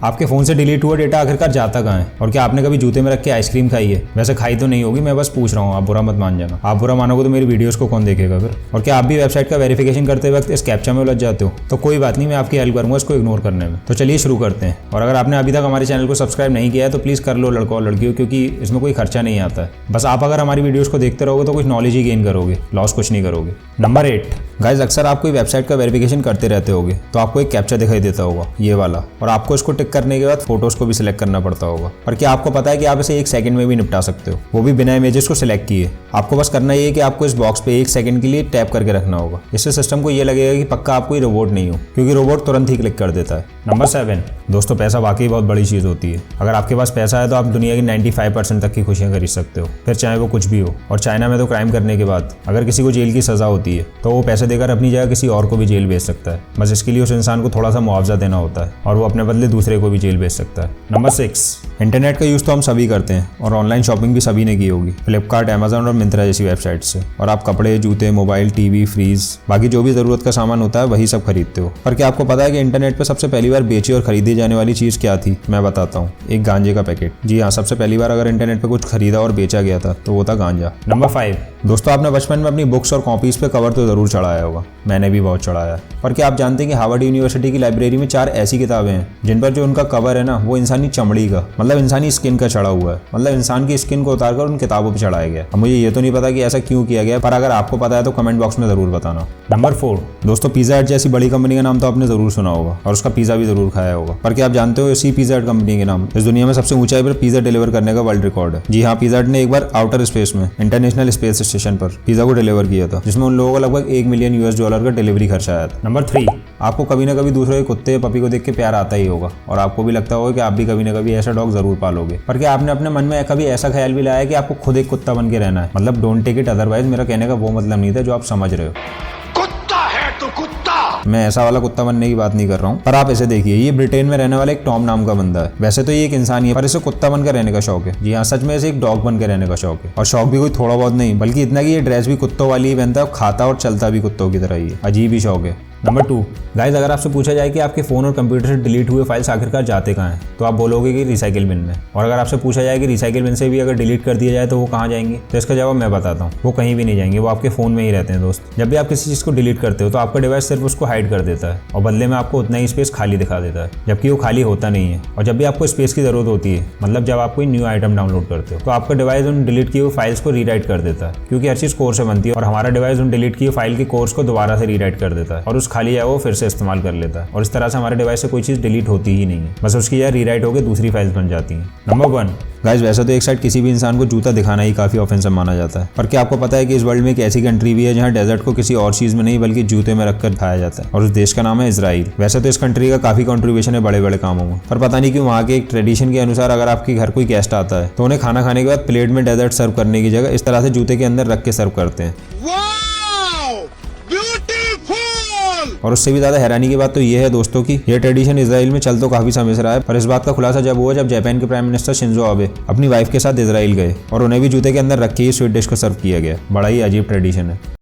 आपके फोन से डिलीट हुआ डेटा आखिरकार जाता कहाँ है? और क्या आपने कभी जूते में रख के आइसक्रीम खाई है? वैसे खाई तो नहीं होगी, मैं बस पूछ रहा हूँ, आप बुरा मत मान जाना। आप बुरा मानोगे तो मेरी वीडियोस को कौन देखेगा फिर? और क्या आप भी वेबसाइट का वेरिफिकेशन करते वक्त इस कैप्चा में उलझ जाते हो? तो कोई बात नहीं, मैं आपकी हेल्प करूंगा इसको इग्नोर करने में। तो चलिए शुरू करते हैं। और अगर आपने अभी तक हमारे चैनल को सब्सक्राइब नहीं किया है तो प्लीज कर लो लड़कों और लड़कियों, क्योंकि इसमें कोई खर्चा नहीं आता है। बस आप अगर हमारी वीडियोस को देखते रहोगे तो कुछ नॉलेज ही गेन करोगे, लॉस कुछ नहीं करोगे। नंबर 8 गाइस, अक्सर आप कोई वेबसाइट का वेरिफिकेशन करते रहते होगे तो आपको एक कैप्चा दिखाई देता होगा, ये वाला, और आपको इसको टिक करने के बाद फोटोज को भी सिलेक्ट करना पड़ता होगा। पर क्या आपको पता है कि आप इसे 1 सेकंड में भी निपटा सकते हो, वो भी बिना इमेजेस को सिलेक्ट किए। आपको बस करना ये है कि आपको इस बॉक्स पे 1 सेकंड के लिए टैप करके रखना होगा। इससे सिस्टम को ये लगेगा कि पक्का आप कोई रोबोट नहीं हो, क्योंकि रोबोट तुरंत ही क्लिक कर देता है। नंबर 7 दोस्तों, पैसा वाकई बहुत बड़ी चीज होती है। अगर आपके पास पैसा है तो आप दुनिया की 95% तक की खुशियां खरीद सकते हो, फिर चाहे वो कुछ भी हो। और चाइना में तो क्राइम करने के बाद अगर किसी को जेल की सजा होती है तो वो पैसे देकर अपनी जगह किसी और को भी जेल भेज सकता है। बस इसके लिए उस इंसान को थोड़ा सा मुआवजा देना होता है और वो अपने बदले दूसरे को भी जेल भेज सकता है। नंबर 6 इंटरनेट का यूज तो हम सभी करते हैं और ऑनलाइन शॉपिंग भी सभी ने की होगी, फ्लिपकार्ट, अमेजन और मिंत्रा जैसी वेबसाइट से। और आप कपड़े, जूते, मोबाइल, टीवी, फ्रीज, बाकी जो भी जरूरत का सामान होता है वही सब खरीदते हो। पर क्या आपको पता है कि इंटरनेट पर सबसे पहली बार बेची और खरीदी जाने वाली चीज क्या थी? मैं बताता हूँ, एक गांजे का पैकेट। जी हाँ, सबसे पहली बार अगर इंटरनेट पे कुछ खरीदा और बेचा गया था तो वो था गांजा। नंबर 5 दोस्तों, आपने बचपन में अपनी बुक्स और कॉपीज पे कवर तो जरूर चढ़ाया होगा, मैंने भी बहुत चढ़ाया है। पर क्या आप जानते हैं कि हार्वर्ड यूनिवर्सिटी की लाइब्रेरी में 4 ऐसी किताबें हैं जिन पर जो उनका कवर है ना, वो इंसानी चमड़ी का, मतलब इंसानी स्किन का चढ़ा हुआ है। मतलब इंसान की स्किन को उतारकर उन किताबों पर चढ़ाया गया। अब मुझे ये तो नहीं पता कि ऐसा क्यों किया गया, पर अगर आपको पता है तो कमेंट बॉक्स में जरूर बताना। नंबर 4 दोस्तों, पिज्जा हट जैसी बड़ी कंपनी का नाम तो आपने जरूर सुना होगा और उसका पिज्जा भी जरूर खाया होगा। पर क्या आप जानते हो इसी पिज्जा हट कंपनी के नाम इस दुनिया में सबसे ऊंचाई पर पिज्जा डिलीवर करने का वर्ल्ड रिकॉर्ड है। जी हाँ, पिज्जा हट ने एक बार आउटर स्पेस में इंटरनेशनल स्पेस स्टेशन पर पिज्जा को डिलीवर किया था, जिसमें उन लोगों को लगभग $1 मिलियन का डिलीवरी खर्चा आया था। नंबर 3 आपको कभी ना कभी दूसरे कुत्ते, पपी को देख के प्यार आता ही होगा और आपको भी लगता होगा कि आप भी कभी ना कभी ऐसा डॉग जरूर पालोगे। पर क्या आपने अपने मन में कभी ऐसा ख्याल भी लाया कि आपको खुद एक कुत्ता बन के रहना है? मतलब डोंट टेक इट अदरवाइज, मेरा कहने का वो मतलब नहीं था जो आप समझ रहे हो। मैं ऐसा वाला कुत्ता बनने की बात नहीं कर रहा हूँ। पर आप ऐसे देखिए, ये ब्रिटेन में रहने वाला एक टॉम नाम का बंदा है। वैसे तो ये एक इंसान ही है, पर इसे कुत्ता बनकर रहने का शौक है। जी हाँ, सच में इसे एक डॉग बनकर रहने का शौक है। और शौक भी कोई थोड़ा बहुत नहीं, बल्कि इतना कि ये ड्रेस भी कुत्तों वाली ही पहनता है और खाता और चलता भी कुत्तों की तरह ही है। अजीब ही शौक है। नंबर 2 गाइस, अगर आपसे पूछा जाए कि आपके फोन और कंप्यूटर से डिलीट हुए फाइल्स आखिरकार जाते कहाँ हैं, तो आप बोलोगे कि रिसाइकिल बिन में। और अगर आपसे पूछा जाए कि रिसाइकिल बिन से भी अगर डिलीट कर दिया जाए तो वो कहाँ जाएंगे, तो इसका जवाब मैं बताता हूँ, वो कहीं भी नहीं जाएंगे, वो आपके फोन में ही रहते हैं दोस्त। जब भी आप किसी चीज को डिलीट करते हो तो आपका डिवाइस सिर्फ उसको हाइड कर देता है और बदले में आपको उतना ही स्पेस खाली दिखा देता है, जबकि वो खाली होता नहीं है। और जब भी आपको स्पेस की जरूरत होती है, मतलब जब आप कोई न्यू आइटम डाउनलोड करते हो, तो आपका डिवाइस उन डिलीट किए हुए फाइल्स को रीराइट कर देता है, क्योंकि हर चीज कोर से बनती है और हमारा डिवाइस उन डिलीट किए फाइल के कोर्स को दोबारा से रीराइट कर देता है और उस खाली है वो फिर से इस्तेमाल कर लेता है। और इस तरह से हमारे डिवाइस से कोई चीज डिलीट होती ही नहीं है, बस उसकी यार रीराइट होकर दूसरी फाइल्स बन जाती हैं। नंबर 1 गाइस, वैसे तो एक साइड किसी भी इंसान को जूता दिखाना ही काफी ऑफेंसिव माना जाता है, पर क्या आपको पता है कि इस वर्ल्ड में एक ऐसी कंट्री भी है जहाँ डेजर्ट को किसी और चीज में नहीं बल्कि जूते में रखकर खाया जाता है, और उस देश का नाम है इजराइल। वैसे तो इस कंट्री का काफी कंट्रीब्यूशन है बड़े बड़े कामों में, पर पता नहीं क्यों वहाँ के एक ट्रेडिशन के अनुसार अगर आपके घर कोई गेस्ट आता है तो उन्हें खाना खाने के बाद प्लेट में डेजर्ट सर्व करने की जगह इस तरह से जूते के अंदर रख के सर्व करते हैं। और उससे भी ज्यादा हैरानी की बात तो ये है दोस्तों कि ये ट्रेडिशन इजराइल में चल तो काफी समय से रहा है, पर इस बात का खुलासा जब हुआ जब जापान के प्राइम मिनिस्टर शिंजो आबे अपनी वाइफ के साथ इजराइल गए और उन्हें भी जूते के अंदर रख के ही स्वीट डिश को सर्व किया गया। बड़ा ही अजीब ट्रेडिशन है।